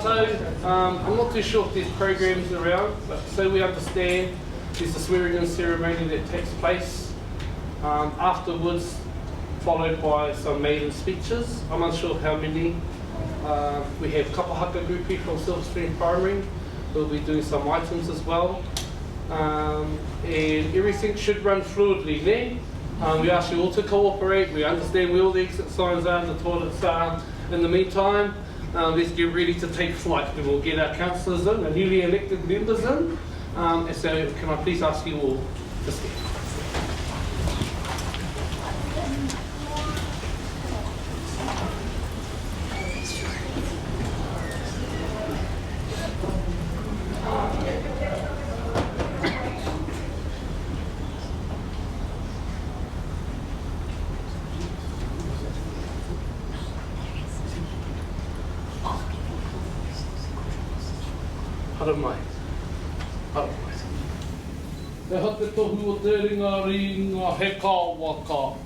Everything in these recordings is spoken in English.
tātou. I'm not too sure if there's programs around, but so we understand there's a swearing-in ceremony that takes place afterwards, followed by some maiden speeches. I'm unsure how many. We have Kapa Haka Gurpreet from Silverstream Primary. We'll be doing some items as well. And everything should run fluidly there. We ask you all to cooperate. We understand where all the exit signs are and the toilets are. In the meantime, let's get ready to take flight, and we'll get our councillors in, our newly elected members in. And so can I please ask you all to stand. Hara mai. Hara mai. Te hate tohu o te ringa ringa he kāwaka.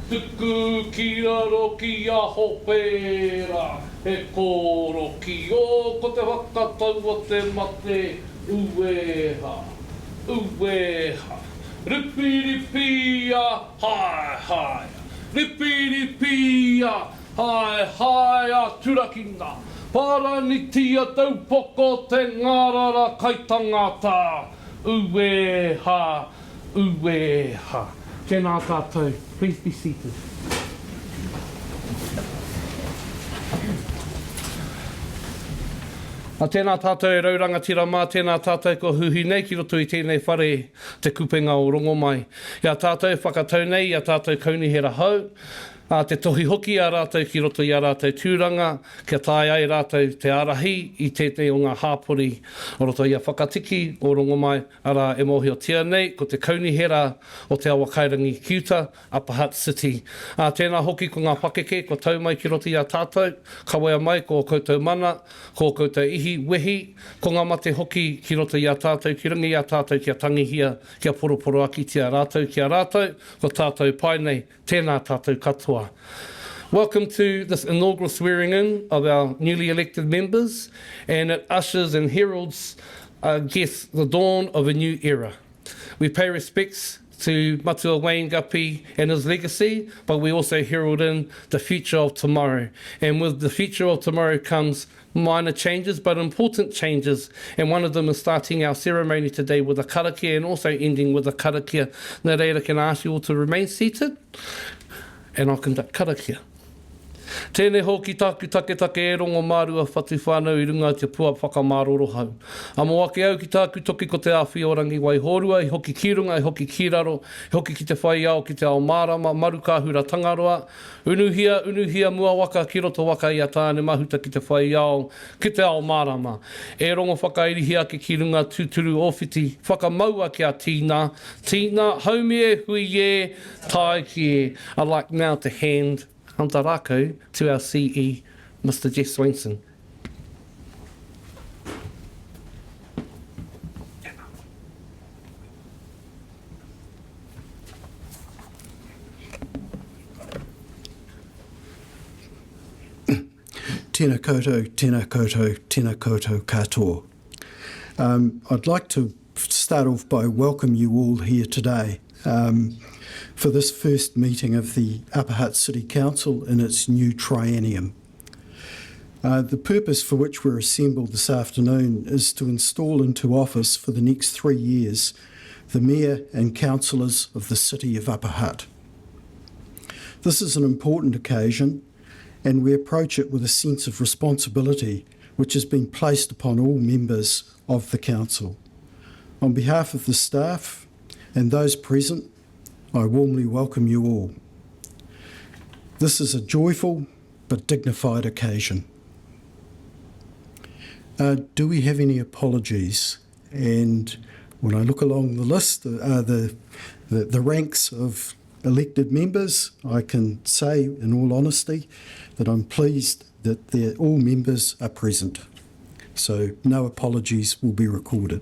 Tuku ki raro ki aho pēra. He kōro ki o ko te whakatau o te mate. Ueha. Ueha. Ripiripia. Hai hai. Ripiripia. Hai hai a turakinga. Paranitia taupoko te ngarara kai tangata. Ueha, ueha. Tēnā tātou, please be seated. A tēnā tātou e rauranga tira mā, tēnā tātou ko huhi nei ki roto i tēnei whare te kupenga o rongo mai. Ia tātou whakatau nei, ia tātou kaunihera hau. Te tohi hoki a rātou ki roto i a rātou tūranga, kia tāi ai rātou te arahi i tētei o ngā hāpori o roto i a whakatiki o rongo mai, ara e mohi o tia nei, ko te kaunihera o te awa kairangi kiuta, Upper Hutt City. Tēnā hoki ko ngā whakeke, ko tau mai ki roto i a tātou, kawaia mai ko koutou mana, ko koutou ihi, wehi, ko ngā mate hoki ki roto i a tātou, ki ringi i a tātou, kia tangihia, kia poroporo aki tia rātou, kia rātou, ko tātou pai nei, tēnā tātou katoa. Welcome to this inaugural swearing-in of our newly elected members, and it ushers and heralds, the dawn of a new era. We pay respects to Matua Wayne Guppy and his legacy, but we also herald in the future of tomorrow. And with the future of tomorrow comes minor changes, but important changes, and one of them is starting our ceremony today with a Karakia and also ending with a Karakia. Nā reira, can I ask you all to remain seated? And I'll conduct Karakia. Tēnei hoki tāku take e rongo mārua whatu whānau I runga te pua whakamāroro hau. Amo ake au ki tāku toki ko te āwhiorangi wai horua, I hoki ki runga, I hoki ki raro, I hoki ki te whai ao, ki te ao mārama, maru kāhura tangaroa, unuhia mua waka ki roto waka I a tāne mahuta ki te whai ao, ki te ao mārama. E rongo whakairihi ake ki runga tūturu ōwhiti, whakamaua ki a tīna, haumi e hui e, tai ki e. I'd like now to hand Antarako to our CE, Mr. Jeff Swainson. Tēnā koutou, tēnā koutou, tēnā koutou katoa. I'd like to start off by welcoming you all here today for this first meeting of the Upper Hutt City Council in its new Triennium. The purpose for which we're assembled this afternoon is to install into office for the next 3 years the Mayor and Councillors of the City of Upper Hutt. This is an important occasion, and we approach it with a sense of responsibility which has been placed upon all members of the Council. On behalf of the staff and those present, I warmly welcome you all. This is a joyful but dignified occasion. Do we have any apologies? And when I look along the list, the ranks of elected members, I can say in all honesty that I'm pleased that all members are present. So no apologies will be recorded.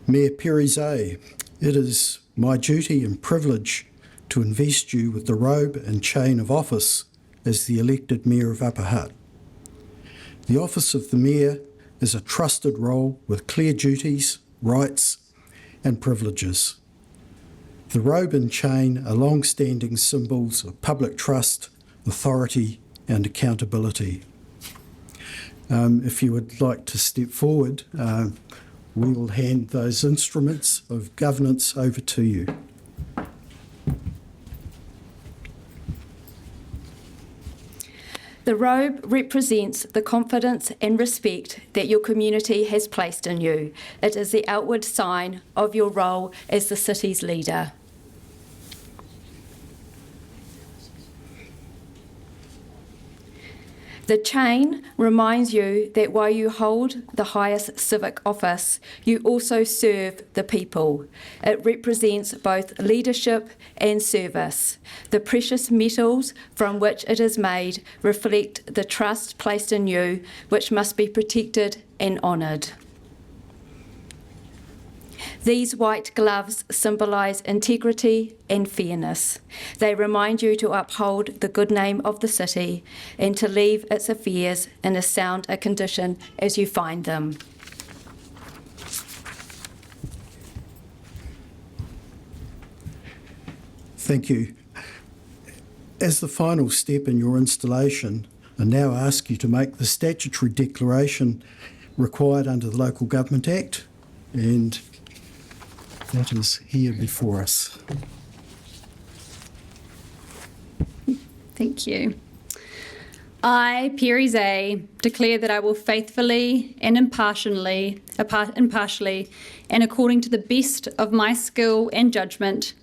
Mayor Peri, it is my duty and privilege to invest you with the robe and chain of office as the elected Mayor of Upper Hutt. The office of the Mayor is a trusted role with clear duties, rights and privileges. The robe and chain are long-standing symbols of public trust, authority and accountability. If you would like to step forward, we will hand those instruments of governance over to you. The robe represents the confidence and respect that your community has placed in you. It is the outward sign of your role as the city's leader. The chain reminds you that while you hold the highest civic office, you also serve the people. It represents both leadership and service. The precious metals from which it is made reflect the trust placed in you, which must be protected and honoured. These white gloves symbolise integrity and fairness. They remind you to uphold the good name of the city and to leave its affairs in as sound a condition as you find them. Thank you. As the final step in your installation, I now ask you to make the statutory declaration required under the Local Government Act, and that is here before us. Thank you. I, Peri, declare that I will faithfully and impartially, and according to the best of my skill and judgment,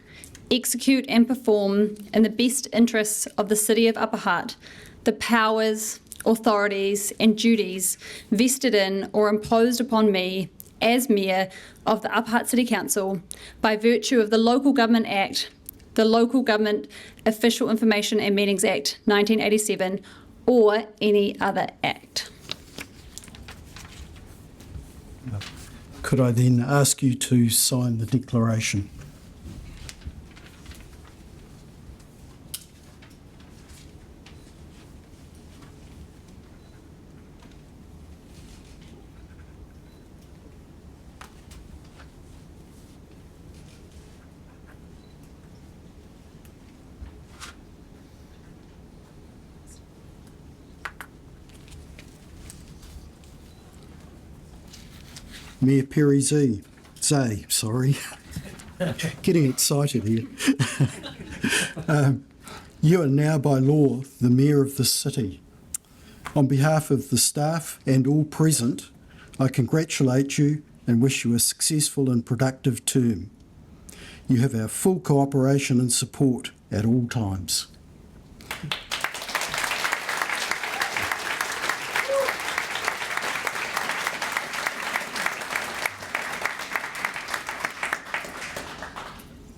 execute and perform in the best interests of the City of Upper Hutt the powers, authorities and duties vested in or imposed upon me as Mayor of the Upper Hutt City Council by virtue of the Local Government Act, the Local Government Official Information and Meetings Act 1987, or any other act. Could I then ask you to sign the declaration? Mayor Peri Zay, sorry. Getting excited here. You are now by law the Mayor of this city. On behalf of the staff and all present, I congratulate you and wish you a successful and productive term. You have our full cooperation and support at all times.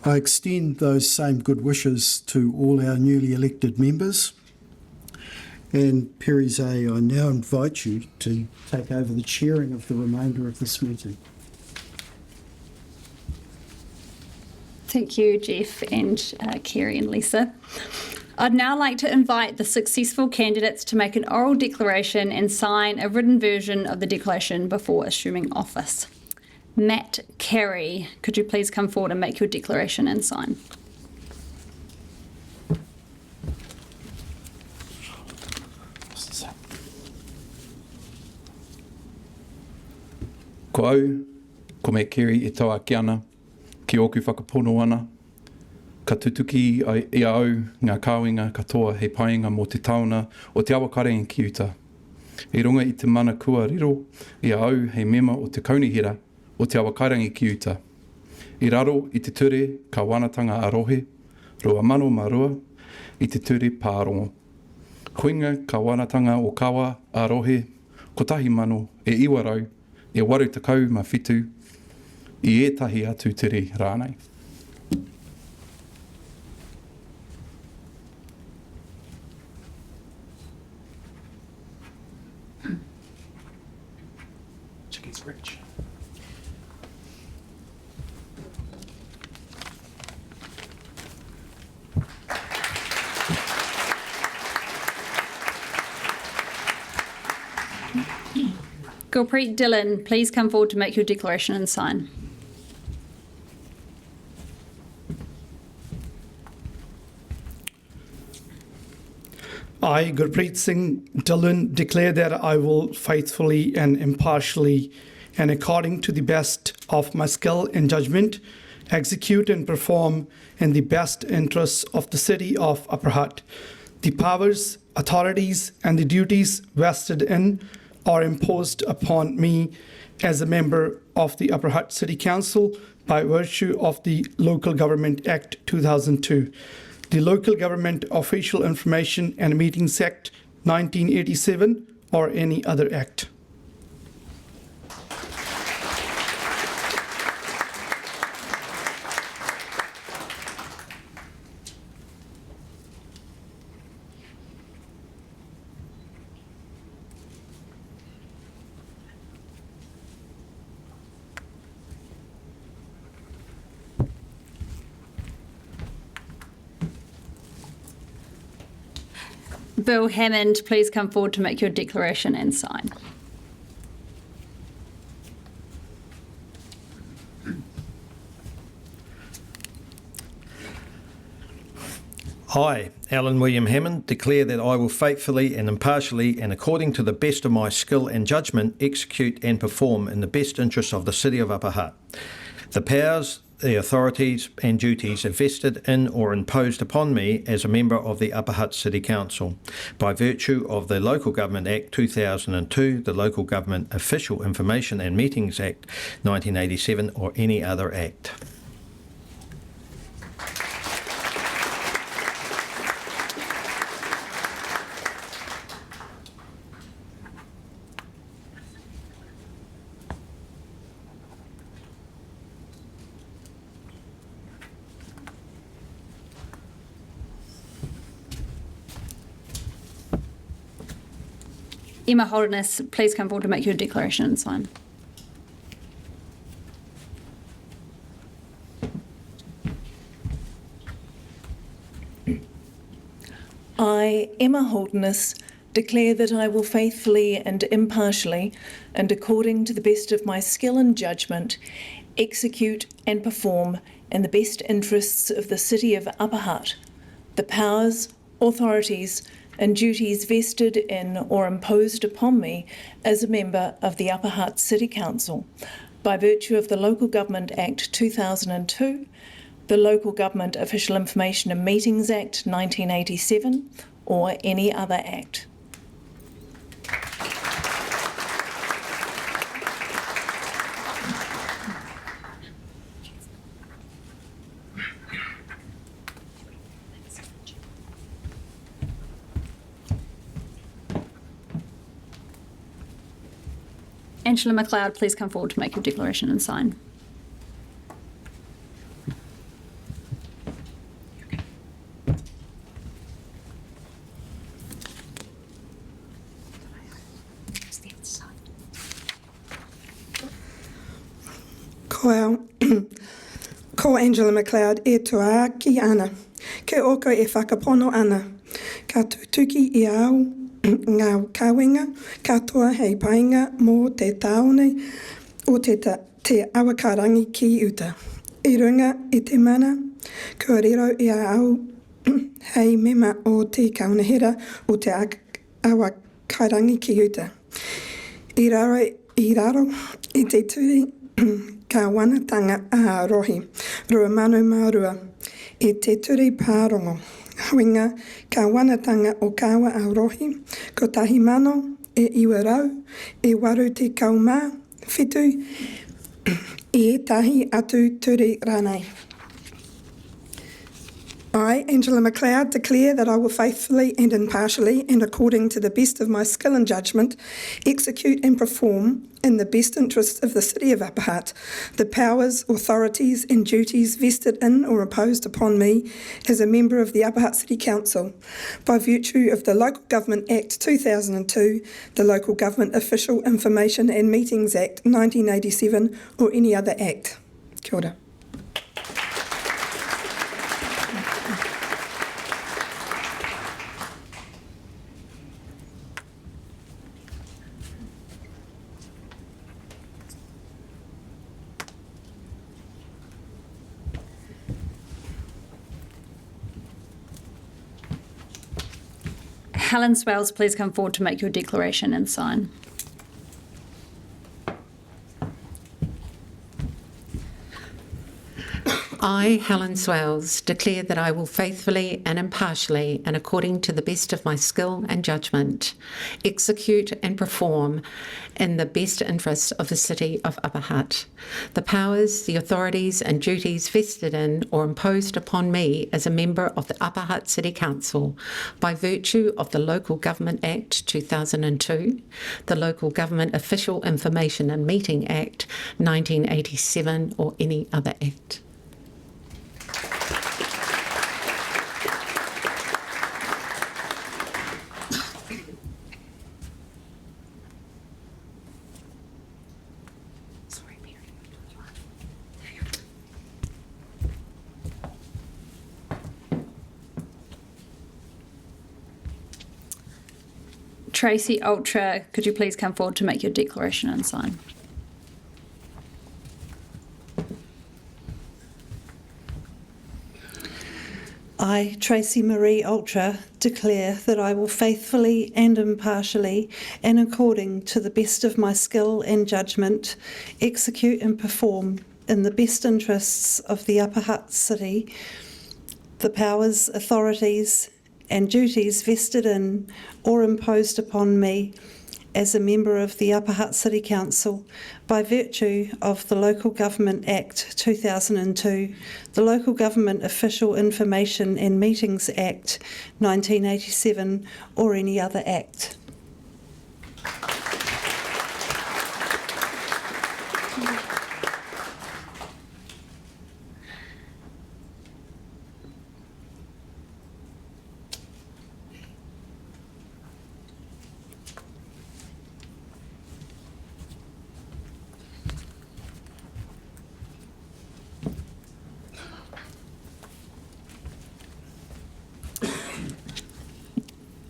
I extend those same good wishes to all our newly elected members. And Peri Zay, I now invite you to take over the chairing of the remainder of this meeting. Thank you, Jeff and Carey and Lisa. I'd now like to invite the successful candidates to make an oral declaration and sign a written version of the declaration before assuming office. Matt Carey, could you please come forward and make your declaration and sign? Ko au, ko me Carey e tau ake ana, ki oku whakapono ana. Ka tutuki e au ngā kāwenga katoa he painga mō te tauna o te awa kare ki uta. E runga i te mana kua riro e au hei mema o te kaunihira o te awakarangi ki uta. I raro i te ture ka wanatanga arohe, rua mano marua i te ture pārongo. Koinga ka wanatanga o kawa arohe, ko tahi mano e iwarau, e waru takau ma whitu, i ētahi atu tere rānei. Chicken's rich. Gurpreet, Dhillon, please come forward to make your declaration and sign. I, Gurpreet Singh Dhillon, declare that I will faithfully and impartially and according to the best of my skill and judgment execute and perform in the best interests of the City of Upper Hutt the powers, authorities and the duties vested in or imposed upon me as a member of the Upper Hutt City Council by virtue of the Local Government Act 2002. The Local Government Official Information and Meetings Act 1987 or any other act. Bill Hammond, please come forward to make your declaration and sign. I, Alan William Hammond, declare that I will faithfully and impartially and according to the best of my skill and judgment execute and perform in the best interests of the City of Upper Hutt the powers, the authorities and duties vested in or imposed upon me as a member of the Upper Hutt City Council by virtue of the Local Government Act 2002, the Local Government Official Information and Meetings Act 1987 or any other act. Emma Holderness, please come forward to make your declaration and sign. I, Emma Holderness, declare that I will faithfully and impartially and according to the best of my skill and judgment execute and perform in the best interests of the City of Upper Hutt the powers, authorities and duties vested in or imposed upon me as a member of the Upper Hutt City Council by virtue of the Local Government Act 2002, the Local Government Official Information and Meetings Act 1987 or any other act. McLeod, please come forward to make your declaration and sign. Ko Angela McLeod e toa ki ana, ke oko e whakapono ana, ka tutuki I au ngā kawenga katoa hei painga mō te taone o te awakarangi ki uta. I runga I te mana, kua riro I au hei mema o te kaunahera o te awakarangi ki uta. I raro I te tui ka wanatanga a rohi, rua manu mārua, I te turi pārongo. Winga ka wanatanga o kawa a rohi, ko tahi mano e iwa rau, e waru te kaumā, whitu, I tahi atu turi rānei. I, Angela McLeod, declare that I will faithfully and impartially and according to the best of my skill and judgment execute and perform in the best interests of the City of Upper Hutt the powers, authorities and duties vested in or imposed upon me as a member of the Upper Hutt City Council by virtue of the Local Government Act 2002, the Local Government Official Information and Meetings Act 1987 or any other act. Kia ora. Hellen Swales, please come forward to make your declaration and sign. I, Hellen Swales, declare that I will faithfully and impartially and according to the best of my skill and judgment execute and perform in the best interests of the City of Upper Hutt the powers, the authorities and duties vested in or imposed upon me as a member of the Upper Hutt City Council by virtue of the Local Government Act 2002, the Local Government Official Information and Meeting Act 1987 or any other act. Tracey Ultra, could you please come forward to make your declaration and sign? I, Tracey Marie Ultra, declare that I will faithfully and impartially and according to the best of my skill and judgment execute and perform in the best interests of the Upper Hutt City the powers, authorities and duties vested in or imposed upon me as a member of the Upper Hutt City Council by virtue of the Local Government Act 2002, the Local Government Official Information and Meetings Act 1987 or any other act.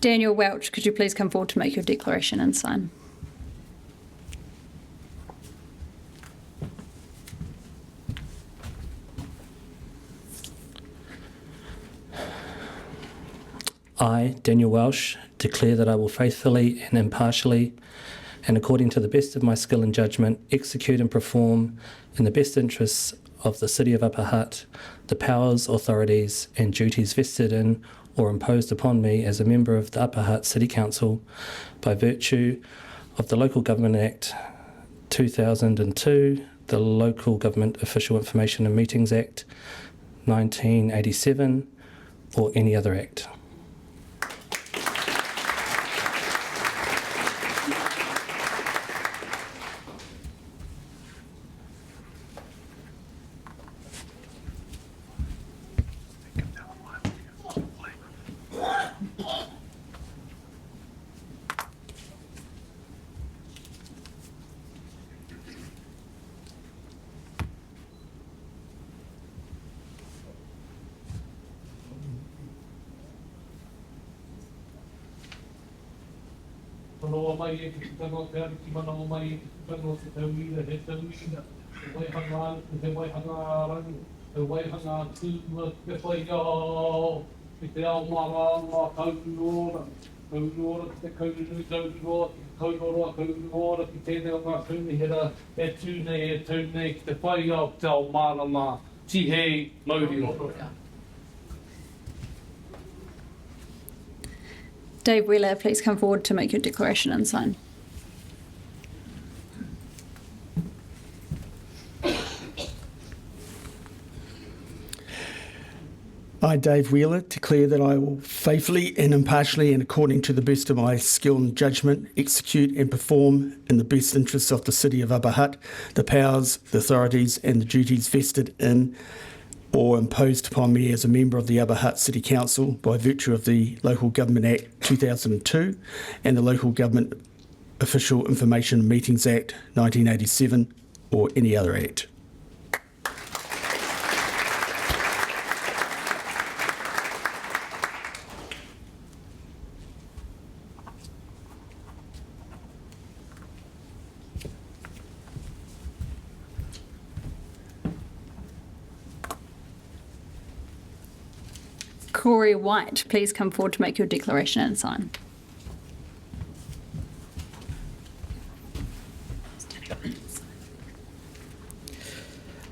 Daniel Welch, could you please come forward to make your declaration and sign? I, Daniel Welch, declare that I will faithfully and impartially and according to the best of my skill and judgment execute and perform in the best interests of the City of Upper Hutt the powers, authorities and duties vested in or imposed upon me as a member of the Upper Hutt City Council by virtue of the Local Government Act 2002, the Local Government Official Information and Meetings Act 1987 or any other act. Manoa mai e ki tanga o te ari ki manoa mai e ki tanga o te tauira, he tauira, te waihanga anu, te waihanga rangi, te waihanga tūma, te whai ao, ki te ao maranga, kaurora ki te kaururu, kaurora ki tēnei o ngā kaunihera, e tūnei ki te whai ao, ki te ao maranga, tihei mauri o. Dave Wheeler, please come forward to make your declaration and sign. I, Dave Wheeler, declare that I will faithfully and impartially and according to the best of my skill and judgment execute and perform in the best interests of the City of Upper Hutt the powers, the authorities and the duties vested in or imposed upon me as a member of the Upper Hutt City Council by virtue of the Local Government Act 2002 and the Local Government Official Information and Meetings Act 1987 or any other act. Corey White, please come forward to make your declaration and sign.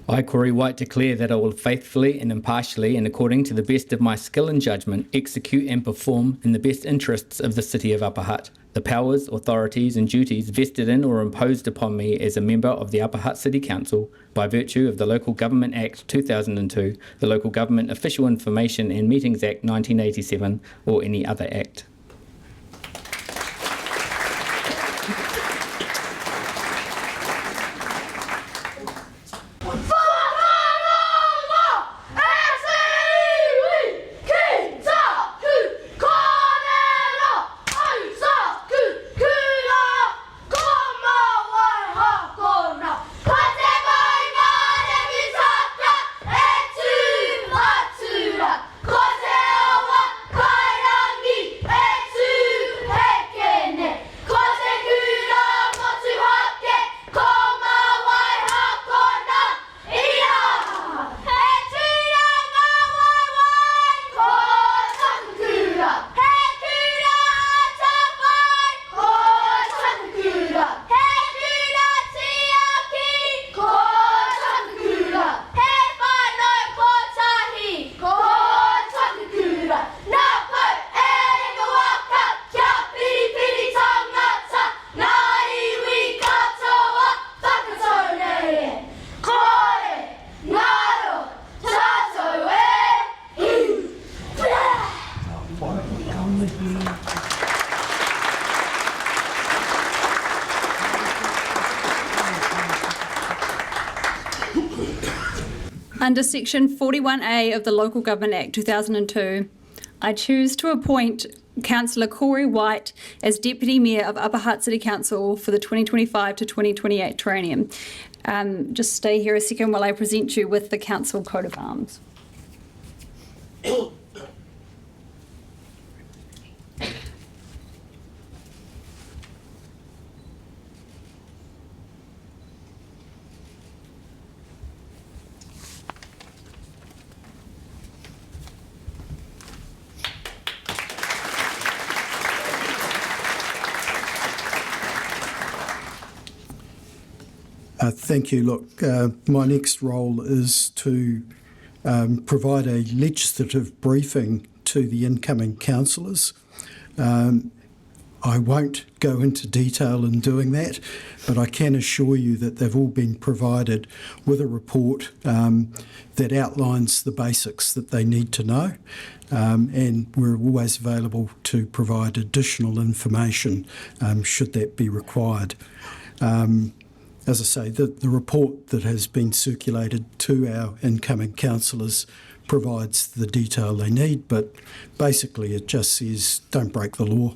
I, Corey White, declare that I will faithfully and impartially and according to the best of my skill and judgment execute and perform in the best interests of the City of Upper Hutt the powers, authorities and duties vested in or imposed upon me as a member of the Upper Hutt City Council by virtue of the Local Government Act 2002, the Local Government Official Information and Meetings Act 1987 or any other act. Under Section 41A of the Local Government Act 2002, I choose to appoint Councillor Corey White as Deputy Mayor of Upper Hutt City Council for the 2025 to 2028 Triennium. Just stay here a second while I present you with the Council Coat of Arms. Thank you. Look, my next role is to provide a legislative briefing to the incoming councillors. I won't go into detail in doing that, but I can assure you that they've all been provided with a report that outlines the basics that they need to know, and we're always available to provide additional information should that be required. As I say, the report that has been circulated to our incoming councillors provides the detail they need, but basically it just says don't break the law.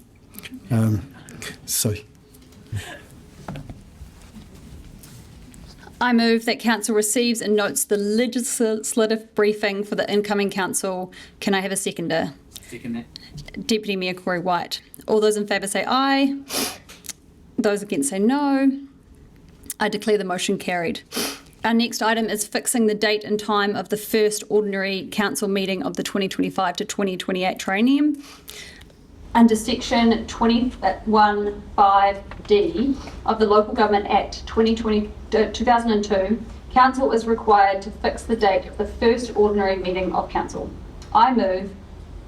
I move that Council receives and notes the legislative briefing for the incoming Council. Can I have a seconder? Second that. Deputy Mayor Corey White. All those in favour say aye. Those against say no. I declare the motion carried. Our next item is fixing the date and time of the first ordinary council meeting of the 2025 to 2028 Triennium. Under Section 21(5)(d) of the Local Government Act 2002, Council is required to fix the date of the first ordinary meeting of Council. I move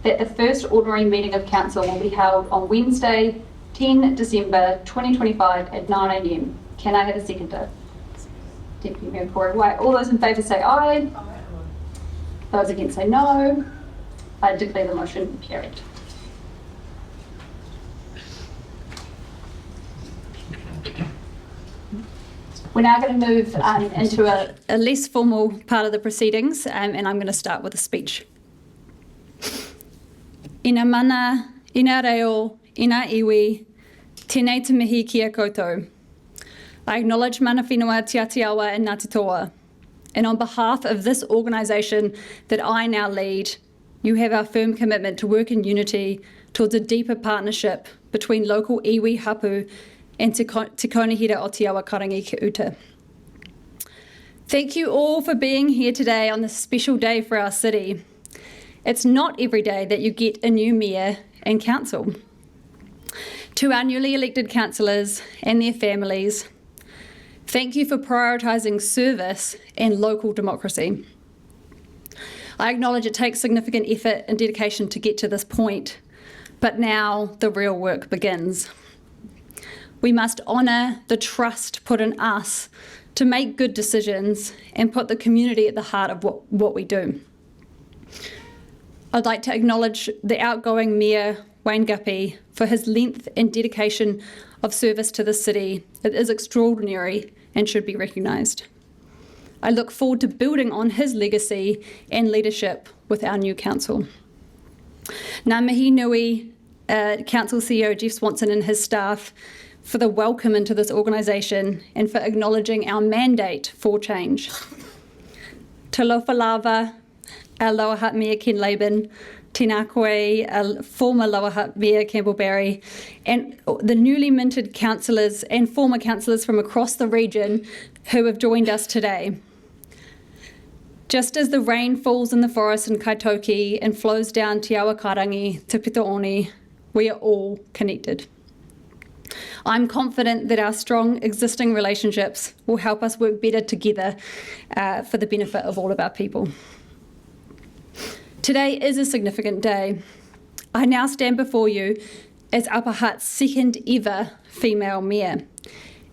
that the first ordinary meeting of Council will be held on Wednesday, 10 December 2025 at 9 a.m. Can I have a seconder? Deputy Mayor Corey White. All those in favour say aye. Those against say no. I declare the motion carried. We're now going to move into a less formal part of the proceedings, and I'm going to start with a speech. Ina mana, ina reo, ina iwi, tēnei te mihi kia koutou. I acknowledge mana whenua Te Atiawa and Ngāti Toa. And on behalf of this organisation that I now lead, you have our firm commitment to work in unity towards a deeper partnership between local iwi hapu and Te Konihira o Te Awa Karangi ki uta. Thank you all for being here today on this special day for our city. It's not every day that you get a new mayor and council. To our newly elected councillors and their families, Thank you for prioritising service and local democracy. I acknowledge it takes significant effort and dedication to get to this point, but now the real work begins. We must honour the trust put in us to make good decisions and put the community at the heart of what we do. I'd like to acknowledge the outgoing Mayor, Wayne Guppy, for his length and dedication of service to the city. It is extraordinary and should be recognised. I look forward to building on his legacy and leadership with our new council. Ngā mihi nui, Council CEO Jeff Swanson and his staff for the welcome into this organisation and for acknowledging our mandate for change. Talofa lava, our Lower Hutt Mayor Ken Laban, tēnā koe, former Lower Hutt Mayor Campbell Barry, and the newly minted councillors and former councillors from across the region who have joined us today. Just as the rain falls in the forest in Kaitoki and flows down Te Awa Karangi to Pitaoni, we are all connected. I'm confident that our strong existing relationships will help us work better together for the benefit of all of our people. Today is a significant day. I now stand before you as Upper Hutt's second ever female mayor,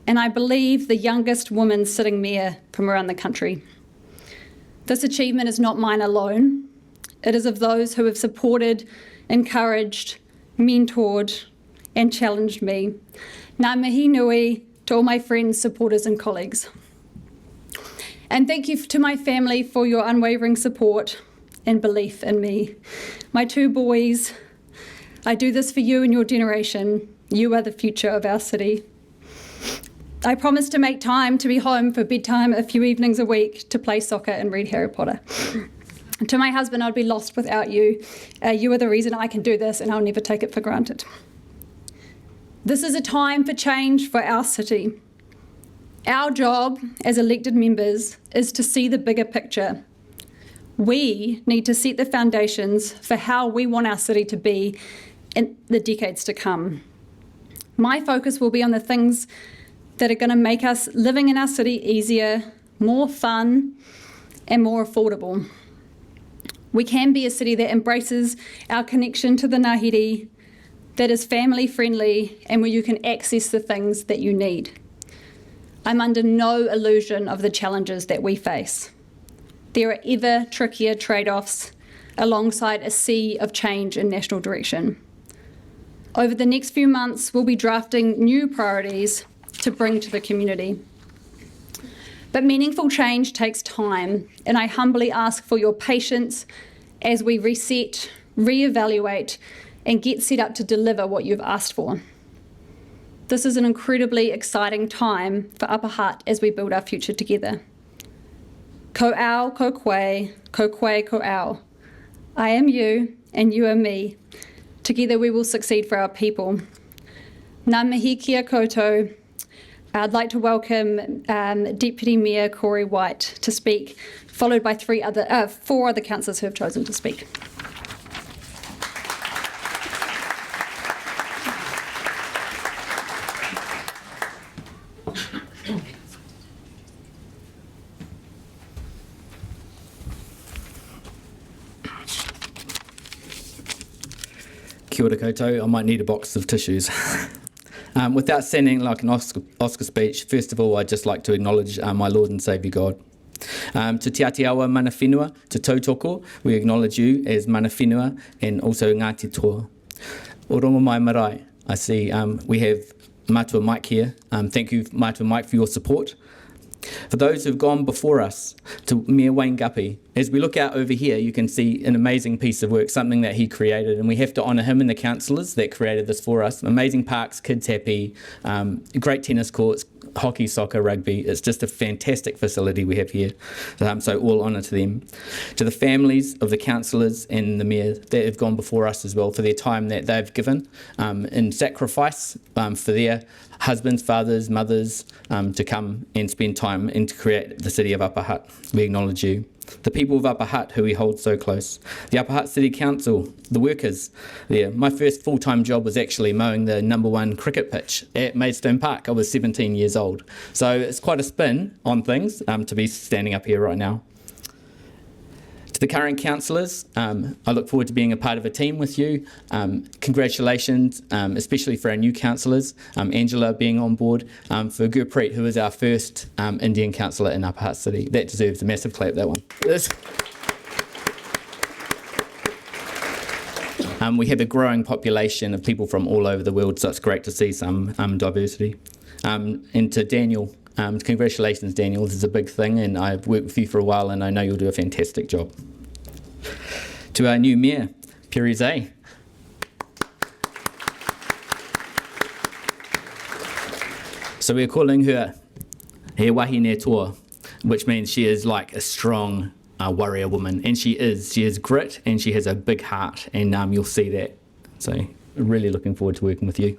and I believe the youngest woman sitting mayor from around the country. This achievement is not mine alone. It is of those who have supported, encouraged, mentored, and challenged me. Ngā mihi nui to all my friends, supporters, and colleagues. And thank you to my family for your unwavering support and belief in me. My two boys, I do this for you and your generation. You are the future of our city. I promise to make time to be home for bedtime a few evenings a week to play soccer and read Harry Potter. To my husband, I'd be lost without you. You are the reason I can do this, and I'll never take it for granted. This is a time for change for our city. Our job as elected members is to see the bigger picture. We need to set the foundations for how we want our city to be in the decades to come. My focus will be on the things that are going to make us living in our city easier, more fun, and more affordable. We can be a city that embraces our connection to the Ngāhere, that is family friendly, and where you can access the things that you need. I'm under no illusion of the challenges that we face. There are ever trickier trade-offs alongside a sea of change and national direction. Over the next few months, we'll be drafting new priorities to bring to the community. But meaningful change takes time, and I humbly ask for your patience as we reset, reevaluate, and get set up to deliver what you've asked for. This is an incredibly exciting time for Upper Hutt as we build our future together. Ko au, ko koe, ko au. I am you, and you are me. Together we will succeed for our people. Ngā mihi kia koutou. I'd like to welcome Deputy Mayor Corey White to speak, followed by four other councillors who have chosen to speak. Kia ora koutou, I might need a box of tissues. Without sounding like an Oscar speech, first of all, I'd just like to acknowledge my Lord and Saviour God. To Te Atiawa mana whenua, to Tautoko, we acknowledge you as mana whenua and also Ngāti Toa. O rongo mai marae, I see we have Mātua Mike here. Thank you, Mātua Mike, for your support. For those who've gone before us, to Mayor Wayne Guppy, as we look out over here, you can see an amazing piece of work, something that he created, and we have to honour him and the councillors that created this for us. Amazing parks, kids happy, great tennis courts, hockey, soccer, rugby. It's just a fantastic facility we have here. So all honour to them. To the families of the councillors and the mayor that have gone before us as well for their time that they've given in sacrifice for their husbands, fathers, mothers to come and spend time and to create the city of Upper Hutt. We acknowledge you. the people of Upper Hutt who we hold so close, the Upper Hutt City Council, the workers there. My first full-time job was actually mowing the #1 cricket pitch at Maidstone Park. I was 17 years old. So it's quite a spin on things to be standing up here right now. To the current councillors, I look forward to being a part of a team with you. Congratulations, especially for our new councillors, Angela being on board, for Gurpreet, who is our first Indian councillor in Upper Hutt City. That deserves a massive clap, that one. We have a growing population of people from all over the world, so it's great to see some diversity. And to Daniel, congratulations, Daniel. This is a big thing, and I've worked with you for a while, and I know you'll do a fantastic job. To our new mayor, Peri. So we're calling her He Wahine Toa, which means she is like a strong warrior woman, and she is. She has grit, and she has a big heart, and you'll see that. So really looking forward to working with you.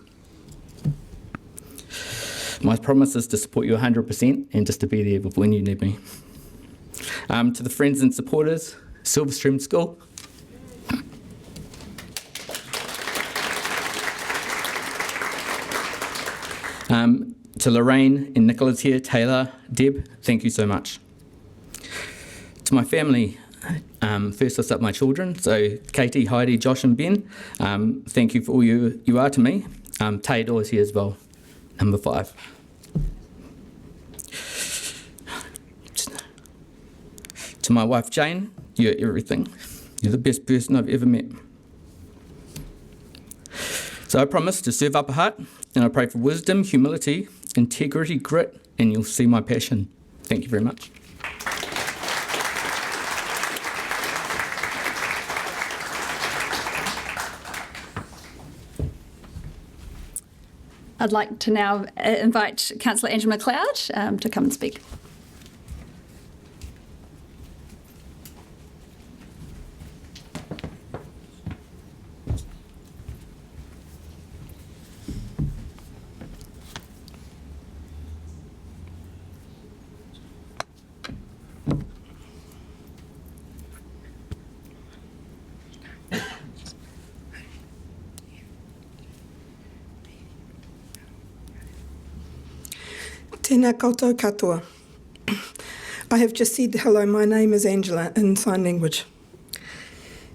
My promise is to support you 100% and just to be there when you need me. To the friends and supporters, Silverstream School. To Lorraine and Nicola's here, Taylor, Deb, thank you so much. To my family, first list up my children, so Katie, Heidi, Josh and Ben, thank you for all you are to me. Theodore is here as well. Number 5. To my wife Jane, you're everything. You're the best person I've ever met. So I promise to serve Upper Hutt, and I pray for wisdom, humility, integrity, grit, and you'll see my passion. Thank you very much. I'd like to now invite Councillor Angela McLeod to come and speak. Tēnā koutou katoa. I have just said hello, my name is Angela in sign language.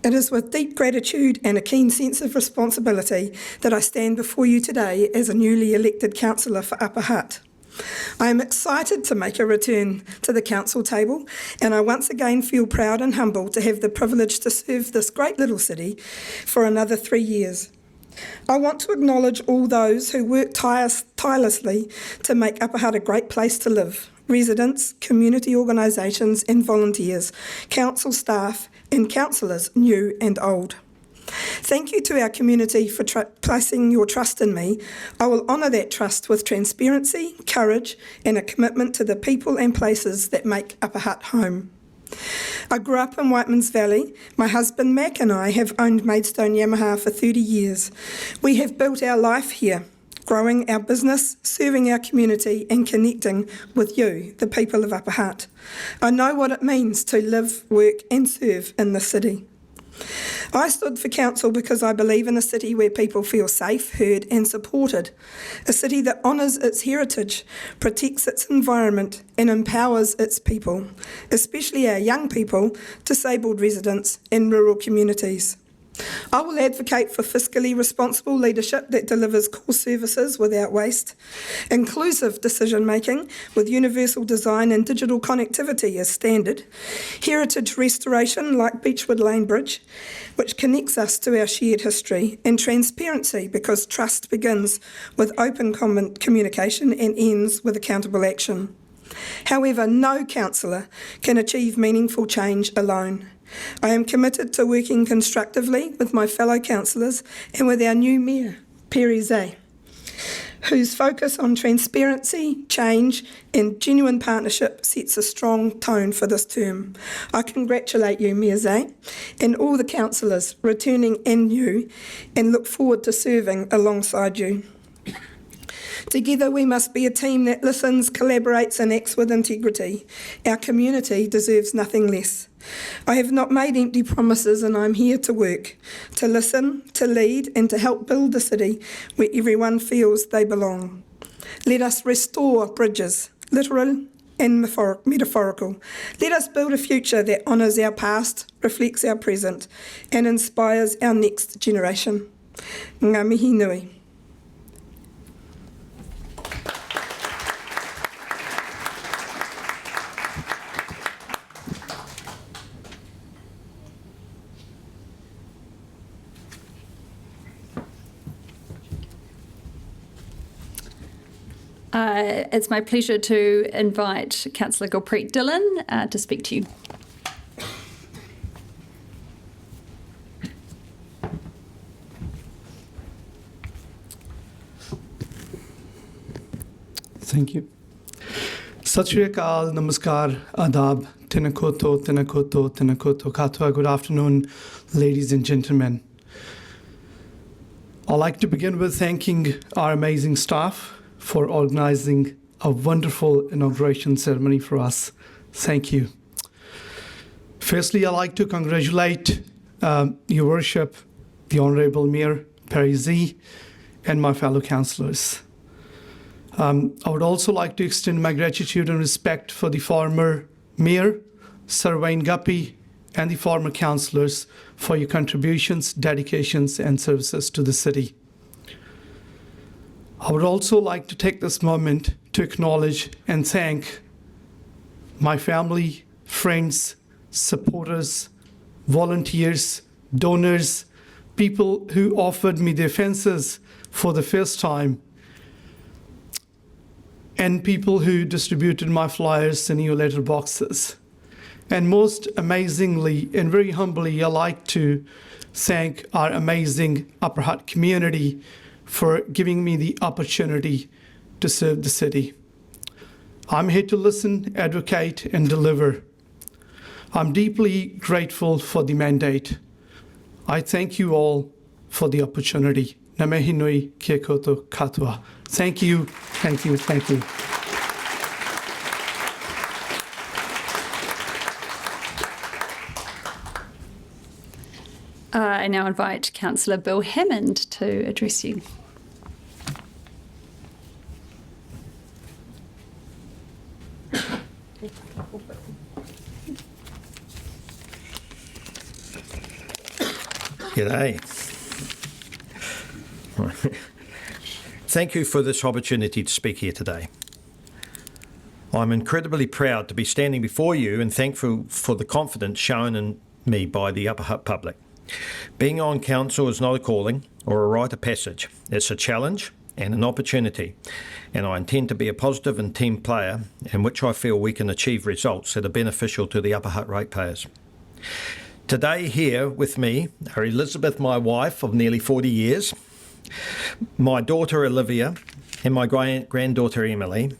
It is with deep gratitude and a keen sense of responsibility that I stand before you today as a newly elected councillor for Upper Hutt. I am excited to make a return to the council table, and I once again feel proud and humble to have the privilege to serve this great little city for another 3 years. I want to acknowledge all those who work tirelessly to make Upper Hutt a great place to live. Residents, community organisations and volunteers, council staff and councillors, new and old. Thank you to our community for placing your trust in me. I will honour that trust with transparency, courage and a commitment to the people and places that make Upper Hutt home. I grew up in Whiteman's Valley. My husband Mac and I have owned Maidstone Yamaha for 30 years. We have built our life here, growing our business, serving our community and connecting with you, the people of Upper Hutt. I know what it means to live, work and serve in the city. I stood for council because I believe in a city where people feel safe, heard and supported. A city that honours its heritage, protects its environment and empowers its people, especially our young people, disabled residents and rural communities. I will advocate for fiscally responsible leadership that delivers core services without waste, inclusive decision making with universal design and digital connectivity as standard, heritage restoration like Beechwood Lane Bridge, which connects us to our shared history, and transparency because trust begins with open communication and ends with accountable action. However, no councillor can achieve meaningful change alone. I am committed to working constructively with my fellow councillors and with our new mayor, Peri, whose focus on transparency, change and genuine partnership sets a strong tone for this term. I congratulate you, Mayor Zay, and all the councillors returning and new, and look forward to serving alongside you. Together we must be a team that listens, collaborates and acts with integrity. Our community deserves nothing less. I have not made empty promises and I'm here to work, to listen, to lead and to help build a city where everyone feels they belong. Let us restore bridges, literal and metaphorical. Let us build a future that honours our past, reflects our present and inspires our next generation. Ngā mihi nui. It's my pleasure to invite Councillor Gurpreet Dhillon to speak to you. Thank you. Sat Shri Akal, Namaskar, Adab, Tēnā koutou, Tēnā koutou, Tēnā koutou katoa. Good afternoon, ladies and gentlemen. I'd like to begin with thanking our amazing staff for organising a wonderful inauguration ceremony for us. Thank you. Firstly, I'd like to congratulate Your Worship, the Honourable Mayor Peri, and my fellow councillors. I would also like to extend my gratitude and respect for the former Mayor, Sir Wayne Guppy, and the former councillors for your contributions, dedications and services to the city. I would also like to take this moment to acknowledge and thank my family, friends, supporters, volunteers, donors, people who offered me their fences for the first time, and people who distributed my flyers in your letter boxes. And most amazingly and very humbly, I'd like to thank our amazing Upper Hutt community for giving me the opportunity to serve the city. I'm here to listen, advocate, and deliver. I'm deeply grateful for the mandate. I thank you all for the opportunity. Ngā mihi nui kia koutou katoa. Thank you, thank you, thank you. I now invite Councillor Bill Hammond to address you. G'day. Thank you for this opportunity to speak here today. I'm incredibly proud to be standing before you and thankful for the confidence shown in me by the Upper Hutt public. Being on council is not a calling or a rite of passage. It's a challenge and an opportunity, and I intend to be a positive and team player in which I feel we can achieve results that are beneficial to the Upper Hutt ratepayers. Today here with me are Elizabeth, my wife of nearly 40 years, my daughter Olivia, and my granddaughter Emily,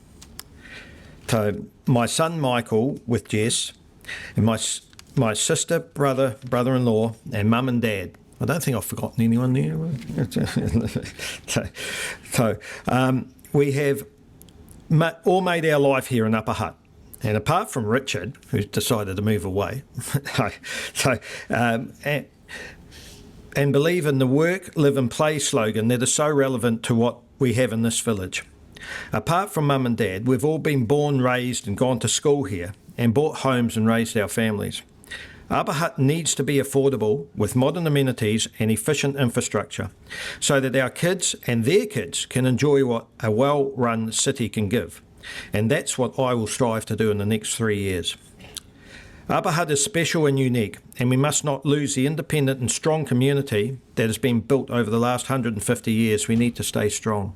to my son Michael with Jess, and my sister, brother-in-law, and mum and dad. I don't think I've forgotten anyone there. So we have all made our life here in Upper Hutt. And apart from Richard, who's decided to move away, and believe in the work, live and play slogan that is so relevant to what we have in this village. Apart from mum and dad, we've all been born, raised and gone to school here and bought homes and raised our families. Upper Hutt needs to be affordable with modern amenities and efficient infrastructure so that our kids and their kids can enjoy what a well-run city can give. And that's what I will strive to do in the next 3 years. Upper Hutt is special and unique, and we must not lose the independent and strong community that has been built over the last 150 years. We need to stay strong.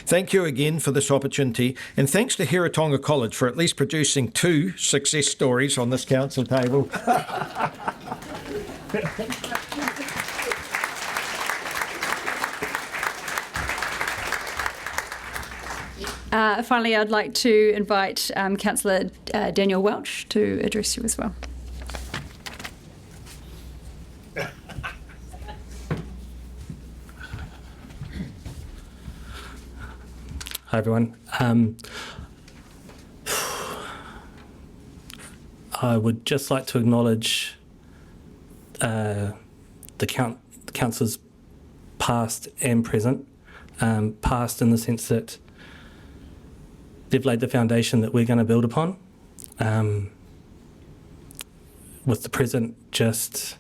Thank you again for this opportunity, and thanks to Hiratonga College for at least producing 2 success stories on this council table. Finally, I'd like to invite Councillor Daniel Welch to address you as well. Hi everyone. I would just like to acknowledge the councillors past and present. Past in the sense that they've laid the foundation that we're going to build upon. With the present, just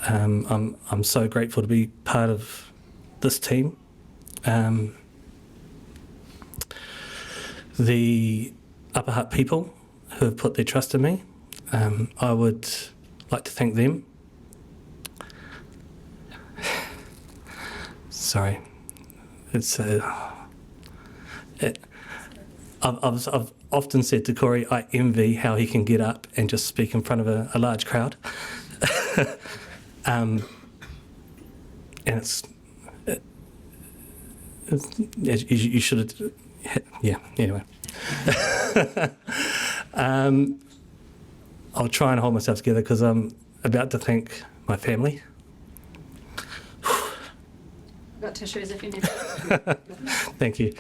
I'm so grateful to be part of this team. The Upper Hutt people who have put their trust in me, I would like to thank them. Sorry, it's I've often said to Corey, I envy how he can get up and just speak in front of a large crowd. And you should have, yeah, anyway. I'll try and hold myself together because I'm about to thank my family. I've got tissues if you need. Thank you.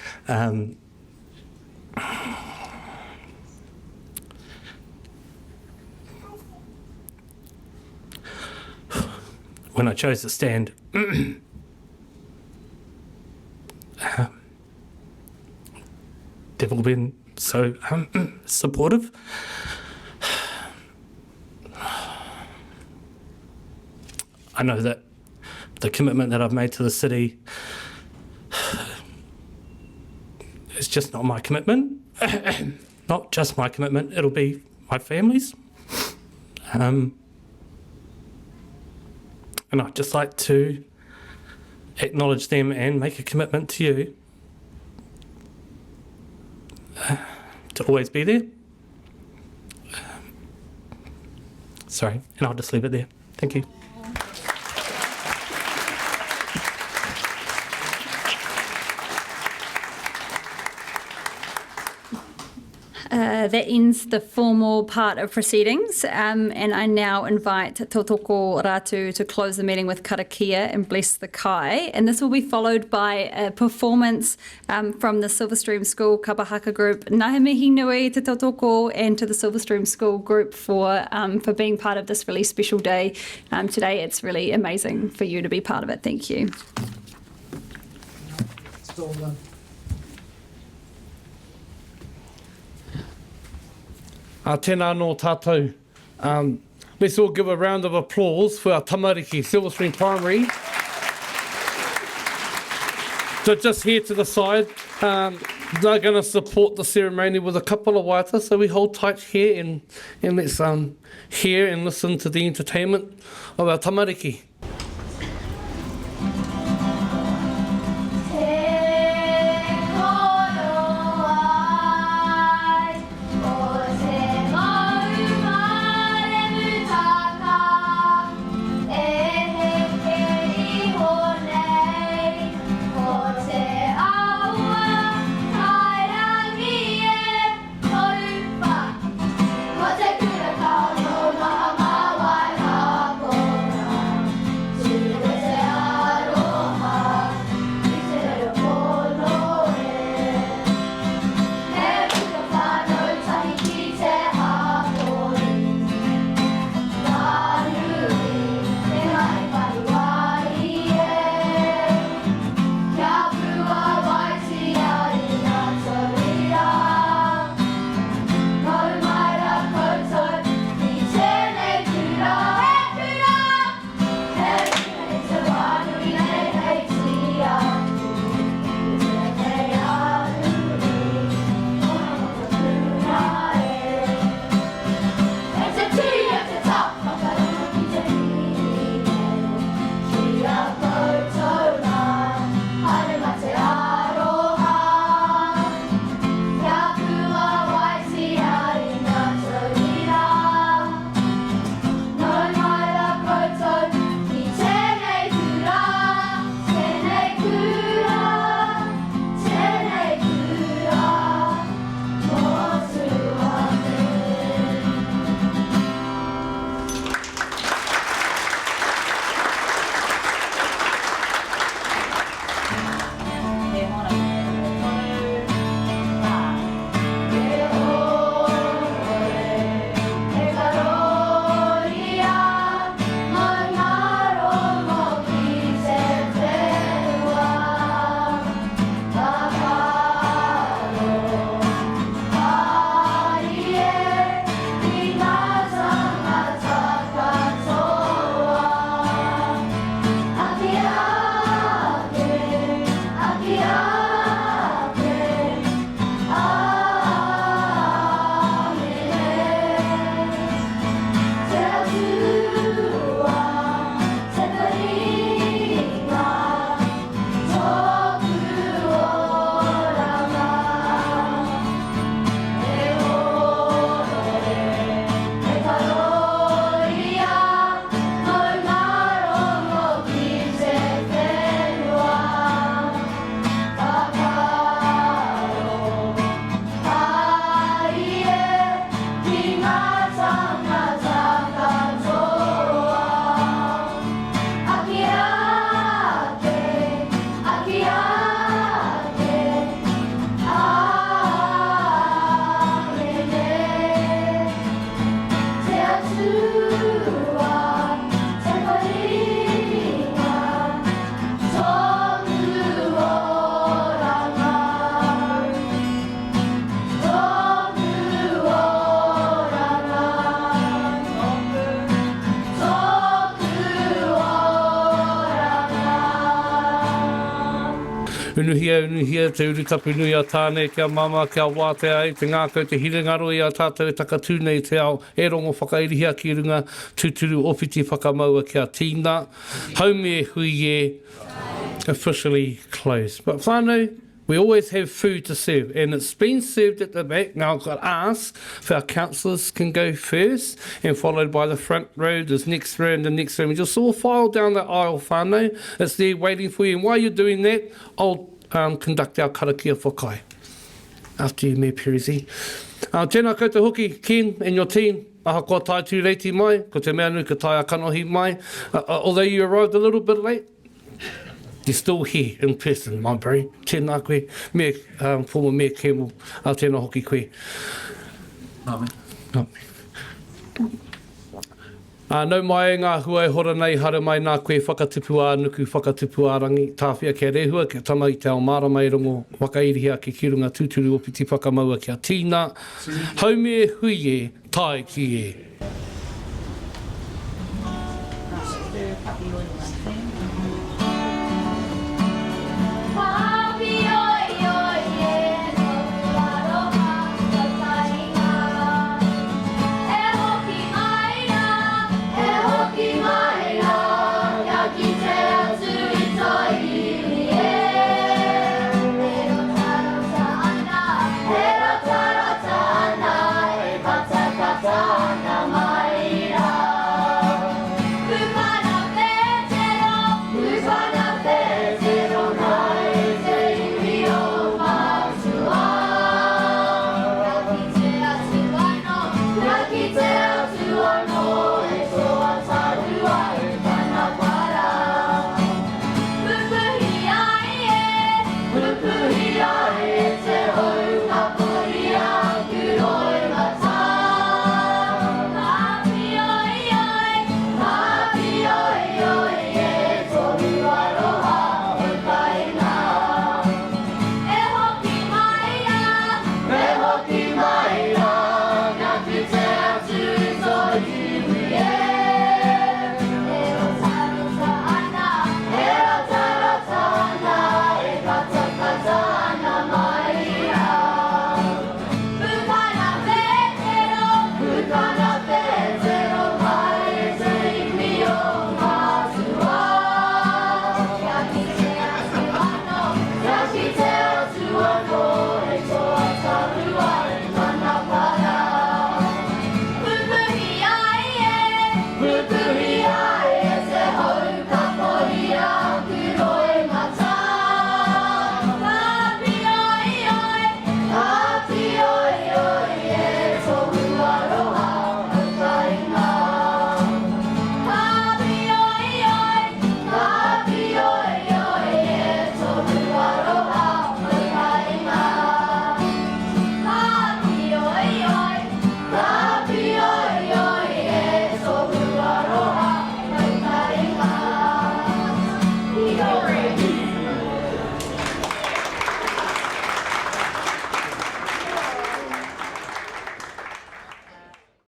When I chose to stand, they've all been so supportive. I know that the commitment that I've made to the city is just not my commitment. Not just my commitment, it'll be my family's. And I'd just like to acknowledge them and make a commitment to you to always be there. Sorry, and I'll just leave it there. Thank you. That ends the formal part of proceedings, and I now invite Tautoko Ratu to close the meeting with Karakia and bless the kai. And this will be followed by a performance from the Silverstream School Kapa Haka group. Ngā mihi nui te Tautoko and to the Silverstream School group for being part of this really special day today. It's really amazing for you to be part of it. Thank you. Tēnā nō tātou. Let's all give a round of applause for our tamariki, Silverstream Primary. So just here to the side, they're going to support the ceremony with a couple of waiata, so we hold tight here and let's hear and listen to the entertainment of our tamariki. Unuhia, te urutapu nui a tāne, kia mama, kia wātea ai, te ngākau, te hirengaro i a tātou e takatū nei te ao, e rongo whakairihia ki runga, tūturu opiti whakamaua kia tīna. Haumie hui e, officially closed. But whānau, we always have food to serve, and it's been served at the back. Now I've got to ask if our councillors can go first, and followed by the front row, this next row, and the next row. We just all file down the aisle, whānau. It's there waiting for you. And while you're doing that, I'll conduct our karakia whakai. After you, me Peri. Tēnā koutou hoki, Ken and your team. Aha kua tai tū reiti mai, ko te mea nu ka tai a kanohi mai. Although you arrived a little bit late, you're still here in person, my Peri. Tēnā koe, mea, former Mayor Campbell, tēnā hoki koe. Amen. Nau mai ngā huai hora nei, hara mai nā koe whakatipu ānuku, whakatipu ārangi, tāwhia kia rehua, kia tama i te ao mārama i rongo, wakairihia ki ki runga tūturu opiti whakamaua kia tīna. Haumie hui e, tai ki e.